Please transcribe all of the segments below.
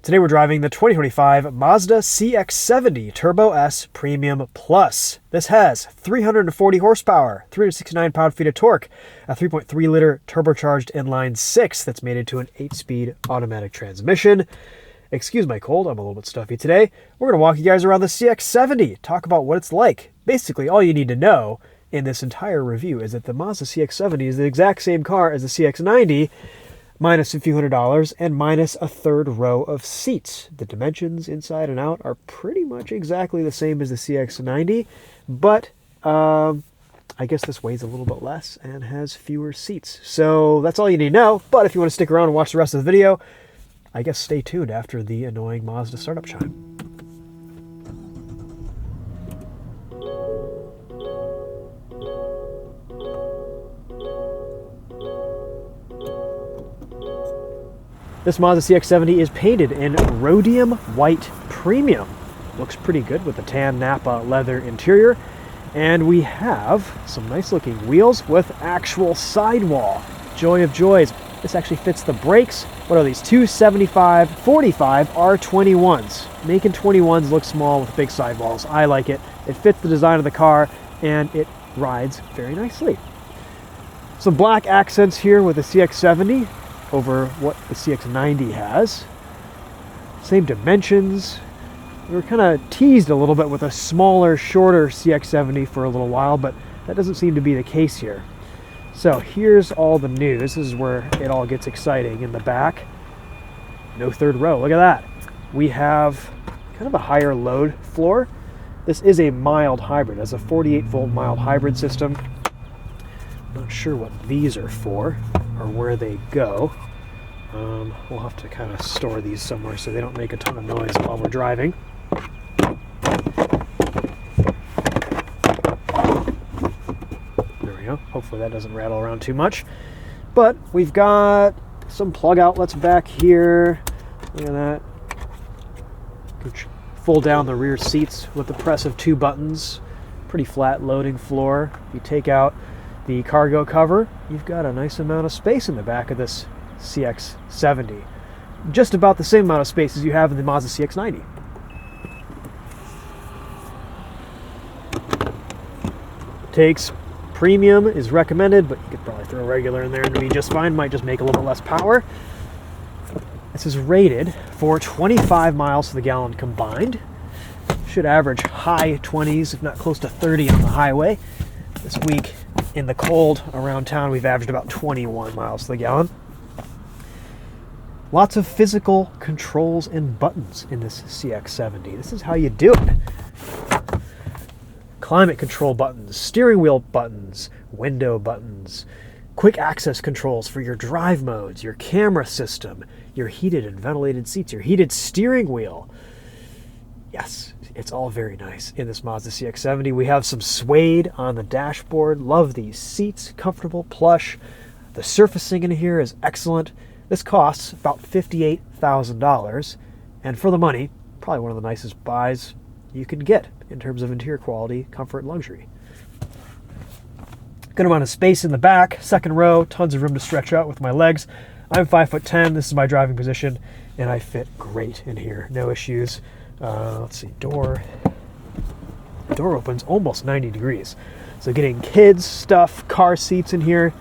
Today we're driving the 2025 Mazda CX-70 Turbo S Premium Plus. This has 340 horsepower, 369 pound-feet of torque, a 3.3-liter turbocharged inline-six that's mated to an 8-speed automatic transmission. Excuse my cold, I'm a little bit stuffy today. We're going to walk you guys around the CX-70, talk about what it's like. Basically, all you need to know in this entire review is that the Mazda CX-70 is the exact same car as the CX-90, minus a few $100 and minus a third row of seats. The dimensions inside and out are pretty much exactly the same as the CX-90, but I guess this weighs a little bit less and has fewer seats. So that's all you need to know, but if you want to stick around and watch the rest of the video, I guess stay tuned after the annoying Mazda startup chime. This Mazda CX-70 is painted in rhodium white premium. Looks pretty good with the tan Napa leather interior. And we have some nice looking wheels with actual sidewall. Joy of joys. This actually fits the brakes. What are these? 275 45 R21s. Making 21s look small with big sidewalls. I like it. It fits the design of the car and it rides very nicely. Some black accents here with the CX-70 over what the CX-90 has. Same dimensions. We were kind of teased a little bit with a smaller, shorter CX-70 for a little while, but that doesn't seem to be the case here. So here's all the news. This is where it all gets exciting. In the back, no third row. Look at that. We have kind of a higher load floor. This is a mild hybrid. It has a 48-volt mild hybrid system. Not sure what these are for or where they go. We'll have to kind of store these somewhere so they don't make a ton of noise while we're driving. There we go. Hopefully that doesn't rattle around too much. But we've got some plug outlets back here. Look at that. Fold down the rear seats with the press of two buttons. Pretty flat loading floor. You take out the cargo cover, you've got a nice amount of space in the back of this CX-70. Just about the same amount of space as you have in the Mazda CX-90. Takes premium is recommended, but you could probably throw regular in there and be just fine. Might just make a little bit less power. This is rated for 25 miles to the gallon combined. Should average high 20s, if not close to 30 on the highway. This week in the cold around town, we've averaged about 21 miles to the gallon. Lots of physical controls and buttons in this CX-70. This is how you do it. Climate control buttons, steering wheel buttons, window buttons, quick access controls for your drive modes, your camera system, your heated and ventilated seats, your heated steering wheel. Yes, it's all very nice in this Mazda CX-70. We have some suede on the dashboard. Love these seats, comfortable, plush. The surfacing in here is excellent. This costs about $58,000, and for the money, probably one of the nicest buys you can get in terms of interior quality, comfort, and luxury. Good amount of space in the back, second row, tons of room to stretch out with my legs. I'm 5'10", this is my driving position, and I fit great in here, no issues. Let's see, door opens almost 90 degrees. So getting kids, stuff, car seats in here,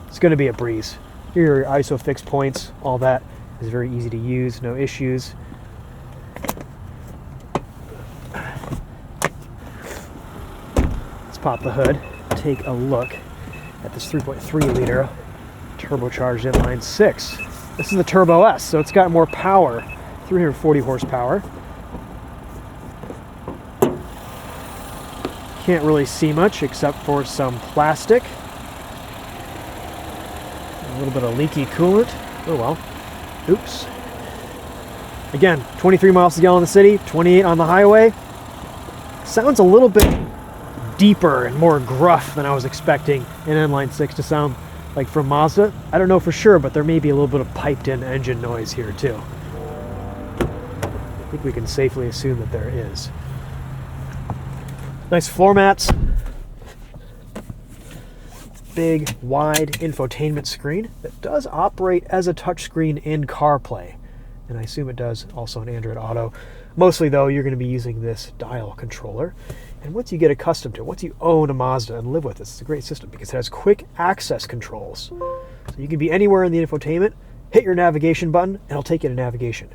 it's going to be a breeze. Here are your ISOFIX points, all that is very easy to use, no issues. Let's pop the hood, take a look at this 3.3-liter turbocharged inline-six. This is the Turbo S, so it's got more power, 340 horsepower. Can't really see much except for some plastic. A little bit of leaky coolant. Oh well. Oops. Again, 23 miles to the gallon in the city, 28 on the highway. Sounds a little bit deeper and more gruff than I was expecting an inline-six to sound like from Mazda. I don't know for sure, but there may be a little bit of piped-in engine noise here too. I think we can safely assume that there is. Nice floor mats. Big, wide infotainment screen that does operate as a touchscreen in CarPlay. and I assume it does also on Android Auto. Mostly, though, you're going to be using this dial controller. And once you get accustomed to it, once you own a Mazda and live with this, it's a great system because it has quick access controls. So you can be anywhere in the infotainment, hit your navigation button, and it'll take you to navigation.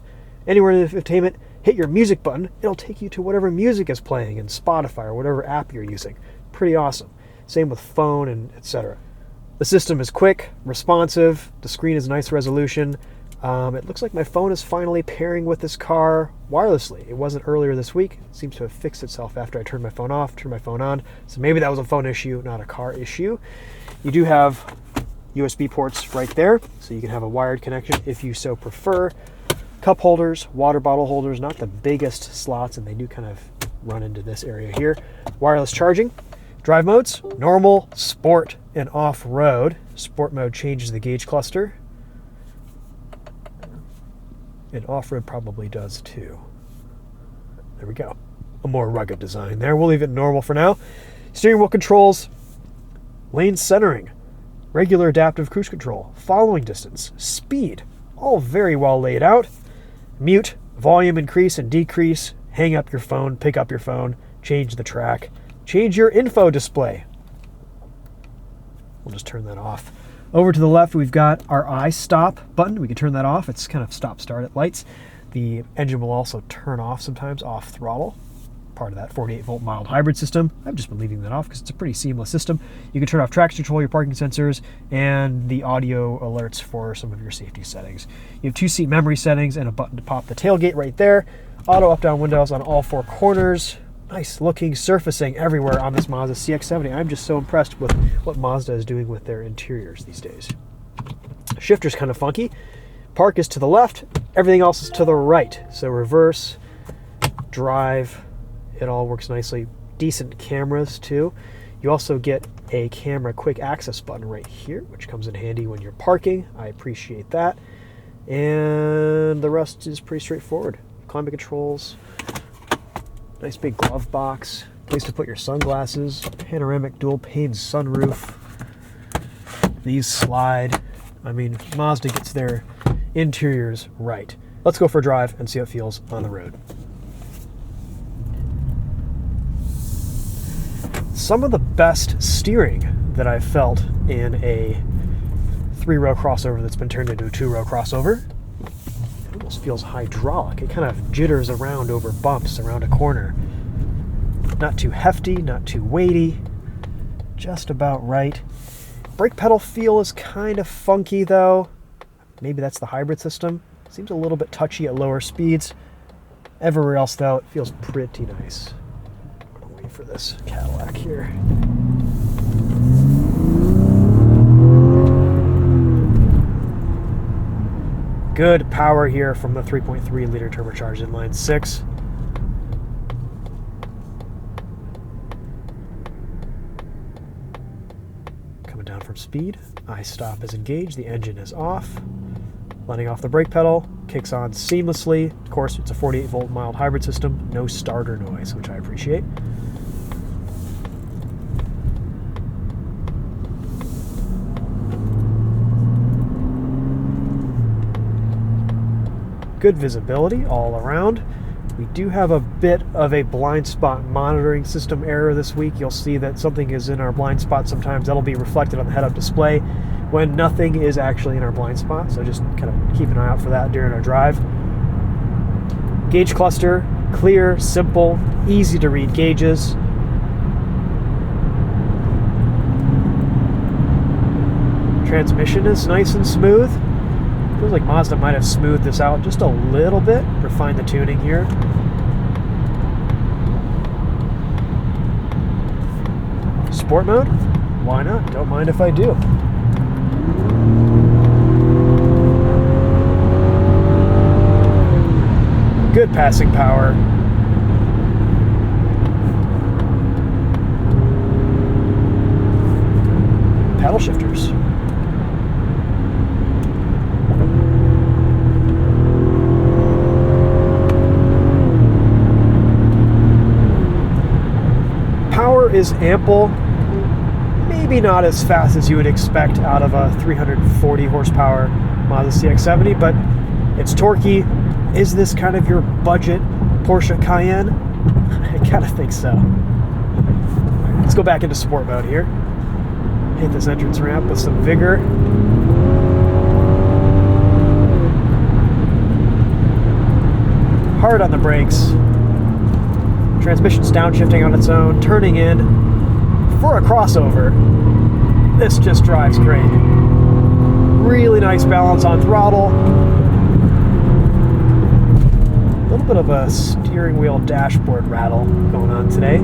Anywhere in the infotainment, hit your music button, it'll take you to whatever music is playing in Spotify or whatever app you're using. Pretty awesome. Same with phone and etc. The system is quick, responsive, the screen is nice resolution. It looks like my phone is finally pairing with this car wirelessly. It wasn't earlier this week. It seems to have fixed itself after I turned my phone off, turned my phone on. So maybe that was a phone issue, not a car issue. You do have USB ports right there, so you can have a wired connection if you so prefer. Cup holders, water bottle holders, not the biggest slots, and they do kind of run into this area here. Wireless charging. Drive modes, normal, sport, and off-road. Sport mode changes the gauge cluster. And off-road probably does too. There we go. A more rugged design there. We'll leave it normal for now. Steering wheel controls, lane centering, regular adaptive cruise control, following distance, speed, all very well laid out. Mute, volume increase and decrease, hang up your phone, pick up your phone, change the track, change your info display. We'll just turn that off. Over to the left, we've got our I-stop button. We can turn that off. It's kind of stop-start at lights. The engine will also turn off sometimes, off throttle. Part of that 48-volt mild hybrid system. I've just been leaving that off because it's a pretty seamless system. You can turn off traction control, your parking sensors, and the audio alerts for some of your safety settings. You have 2-seat memory settings and a button to pop the tailgate right there. Auto up-down windows on all 4 corners. Nice looking surfacing everywhere on this Mazda CX-70. I'm just so impressed with what Mazda is doing with their interiors these days. Shifter's kind of funky. Park is to the left, everything else is to the right. So reverse, drive, it all works nicely. Decent cameras too. You also get a camera quick access button right here, which comes in handy when you're parking. I appreciate that. And the rest is pretty straightforward. Climate controls. Nice big glove box, place to put your sunglasses, panoramic dual pane sunroof. These slide. I mean, Mazda gets their interiors right. Let's go for a drive and see how it feels on the road. Some of the best steering that I've felt in a 3-row crossover that's been turned into a 2-row crossover. It almost feels hydraulic. It kind of jitters around over bumps around a corner. Not too hefty, not too weighty, just about right. Brake pedal feel is kind of funky though. Maybe that's the hybrid system. Seems a little bit touchy at lower speeds. Everywhere else though, it feels pretty nice. I'm waiting for this Cadillac here. Good power here from the 3.3 liter turbocharged inline 6. Coming down from speed, I-stop is engaged, the engine is off. Letting off the brake pedal, kicks on seamlessly. Of course, it's a 48-volt mild hybrid system, no starter noise, which I appreciate. Good visibility all around. We do have a bit of a blind spot monitoring system error this week. You'll see that something is in our blind spot sometimes. That'll be reflected on the head-up display when nothing is actually in our blind spot. So just kind of keep an eye out for that during our drive. Gauge cluster, clear, simple, easy to read gauges. Transmission is nice and smooth. Feels like Mazda might have smoothed this out just a little bit, refined the tuning here. Sport mode? Why not? Don't mind if I do. Good passing power. Paddle shifters. Is ample, maybe not as fast as you would expect out of a 340 horsepower Mazda CX-70, but it's torquey, Is this kind of your budget Porsche Cayenne? I kind of think so. Right, let's go back into sport mode here. Hit this entrance ramp with some vigor. Hard on the brakes. Transmission's downshifting on its own, turning in for a crossover. This just drives great. Really nice balance on throttle. A little bit of a steering wheel dashboard rattle going on today.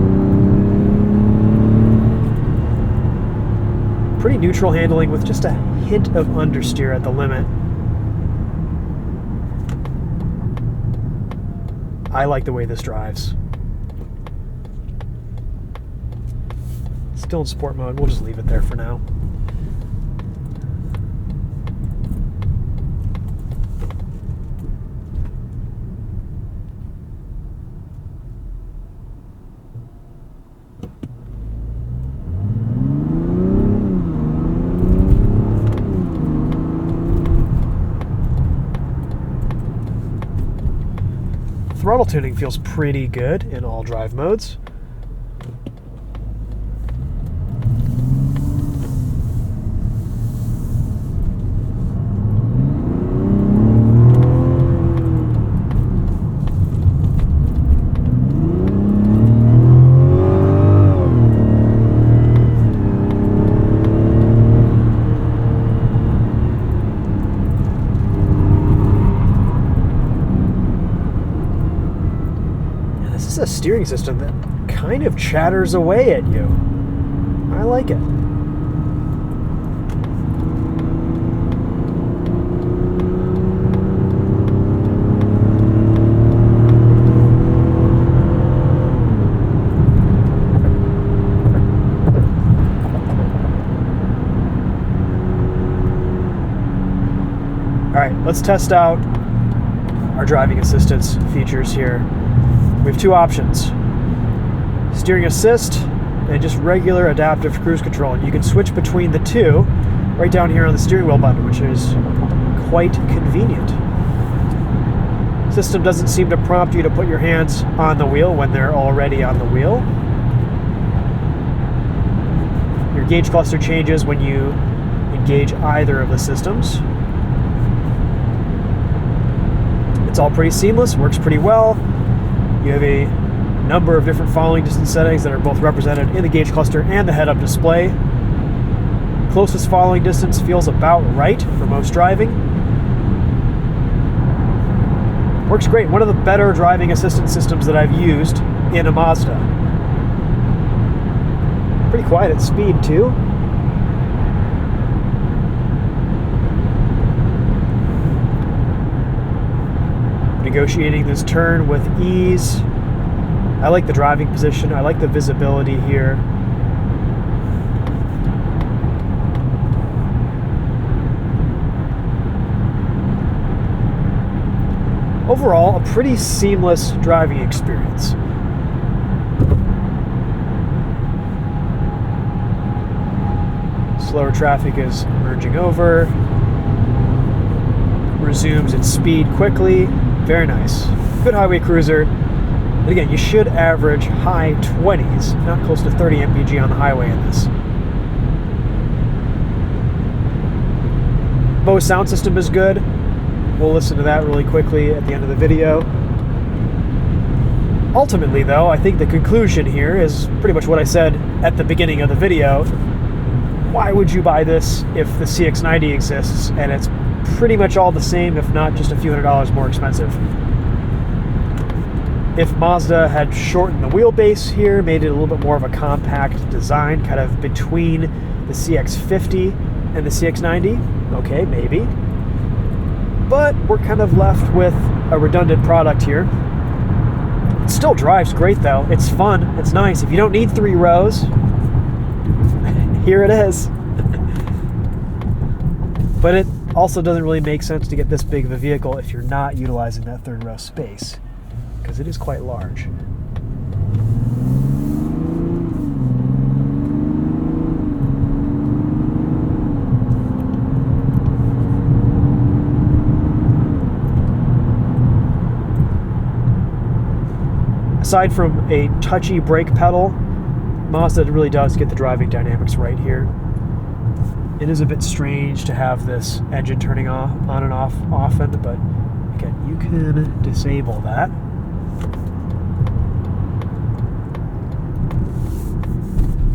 Pretty neutral handling with just a hint of understeer at the limit. I like the way this drives. Still in sport mode, we'll just leave it there for now. Throttle tuning feels pretty good in all drive modes. This is a steering system that kind of chatters away at you. I like it. All right, let's test out our driving assistance features here. We have two options: steering assist and just regular adaptive cruise control. You can switch between the two right down here on the steering wheel button, which is quite convenient. System doesn't seem to prompt you to put your hands on the wheel when they're already on the wheel. Your gauge cluster changes when you engage either of the systems. It's all pretty seamless, works pretty well. You have a number of different following distance settings that are both represented in the gauge cluster and the head-up display. Closest following distance feels about right for most driving. Works great. One of the better driving assistance systems that I've used in a Mazda. Pretty quiet at speed too. Negotiating this turn with ease. I like the driving position. I like the visibility here. Overall, a pretty seamless driving experience. Slower traffic is merging over. Resumes its speed quickly. Very nice. Good highway cruiser. And again, you should average high 20s, not close to 30 mpg on the highway in this. Bose sound system is good. We'll listen to that really quickly at the end of the video. Ultimately, though, I think the conclusion here is pretty much what I said at the beginning of the video. Why would you buy this if the CX-90 exists and it's pretty much all the same, if not just a few $100s more expensive? If Mazda had shortened the wheelbase here, made it a little bit more of a compact design, kind of between the CX-50 and the CX-90, okay, maybe. But we're kind of left with a redundant product here. It still drives great though. It's fun, it's nice. If you don't need 3 rows, here it is. But it also doesn't really make sense to get this big of a vehicle if you're not utilizing that 3rd row space, because it is quite large. aside from a touchy brake pedal, Mazda really does get the driving dynamics right here. It is a bit strange to have this engine turning on and off often, but again, you can disable that.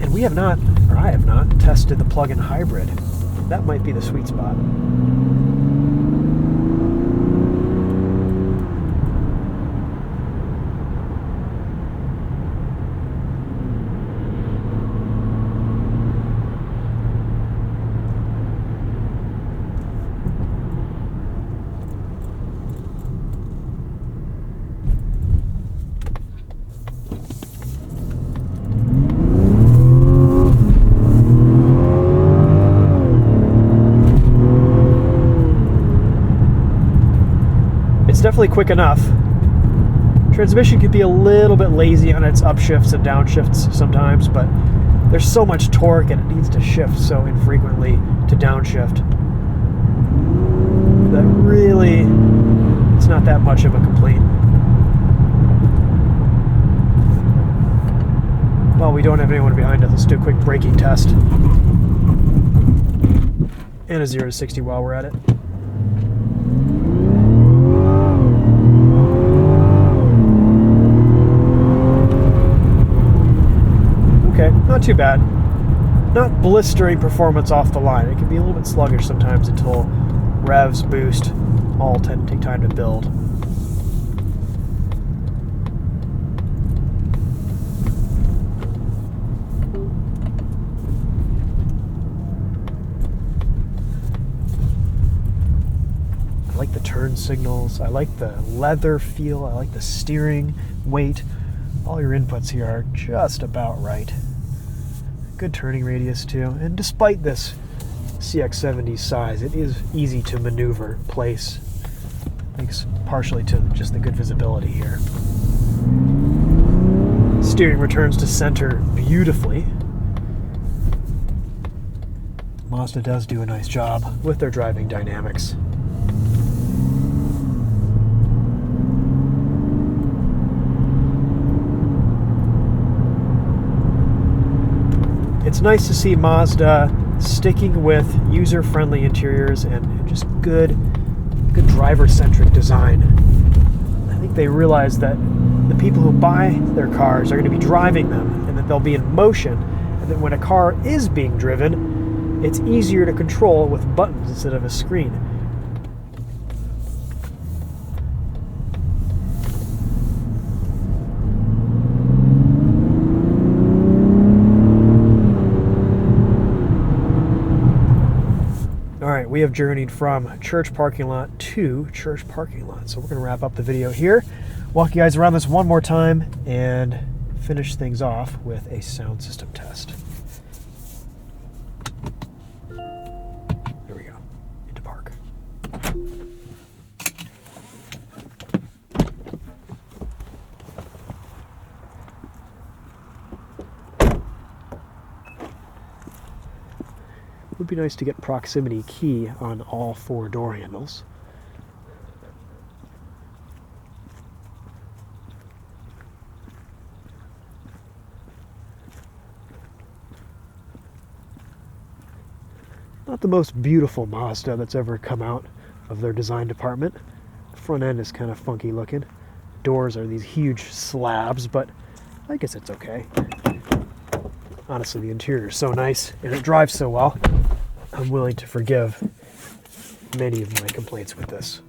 And we have not, or I have not, tested the plug-in hybrid. That might be the sweet spot. It's definitely quick enough. Transmission could be a little bit lazy on its upshifts and downshifts sometimes, but there's so much torque and it needs to shift so infrequently to downshift that really it's not that much of a complaint. Well, we don't have anyone behind us. Let's do a quick braking test. And a 0 to 60 while we're at it. Okay, not too bad. Not blistering performance off the line. It can be a little bit sluggish sometimes until revs, boost, all tend to take time to build. I like the turn signals. I like the leather feel. I like the steering weight. All your inputs here are just about right. Good turning radius too, and despite this CX-70 size, it is easy to maneuver, place, thanks partially to just the good visibility here. Steering returns to center beautifully. Mazda does do a nice job with their driving dynamics. It's nice to see Mazda sticking with user-friendly interiors and just good driver-centric design. I think they realize that the people who buy their cars are going to be driving them and that they'll be in motion, and that when a car is being driven, it's easier to control with buttons instead of a screen. We have journeyed from church parking lot to church parking lot. So we're going to wrap up the video here, walk you guys around this one more time, and finish things off with a sound system test. There we go, into park. It would be nice to get proximity key on all 4 door handles. Not the most beautiful Mazda that's ever come out of their design department. The front end is kind of funky looking. Doors are these huge slabs, but I guess it's okay. Honestly, the interior is so nice and it drives so well. I'm willing to forgive many of my complaints with this.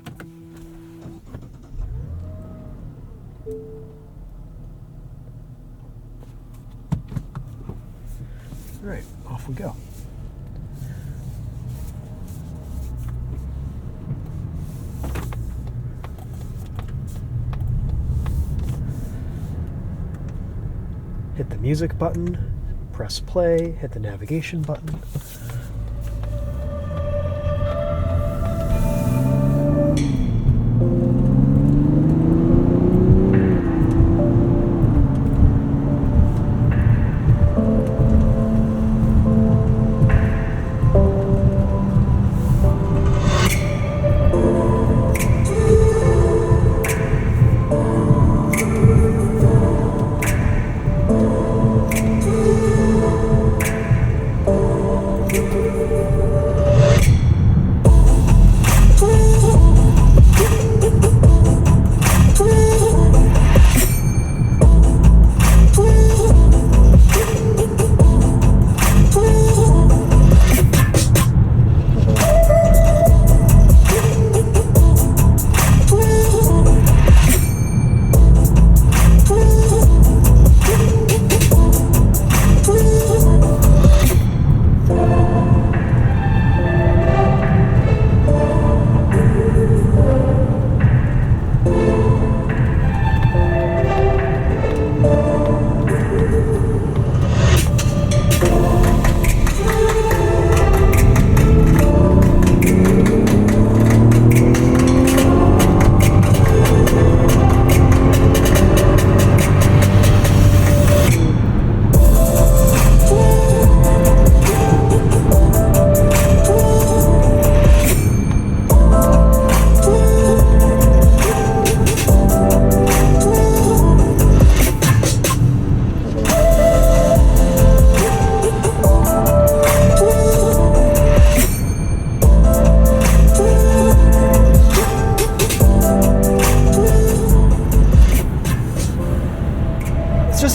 All right, off we go. Hit the music button, press play, hit the navigation button.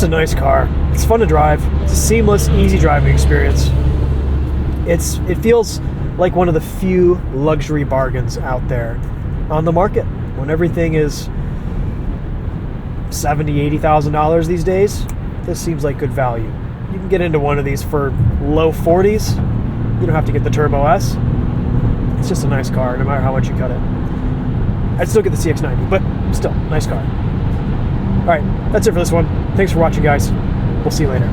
a nice car. It's fun to drive. It's a seamless, easy driving experience. It feels like one of the few luxury bargains out there on the market. When everything is $70,000, $80,000 these days, this seems like good value. You can get into one of these for low 40s. You don't have to get the Turbo S. It's just a nice car, no matter how much you cut it. I'd still get the CX-90, but still, nice car. All right, that's it for this one. Thanks for watching, guys. We'll see you later.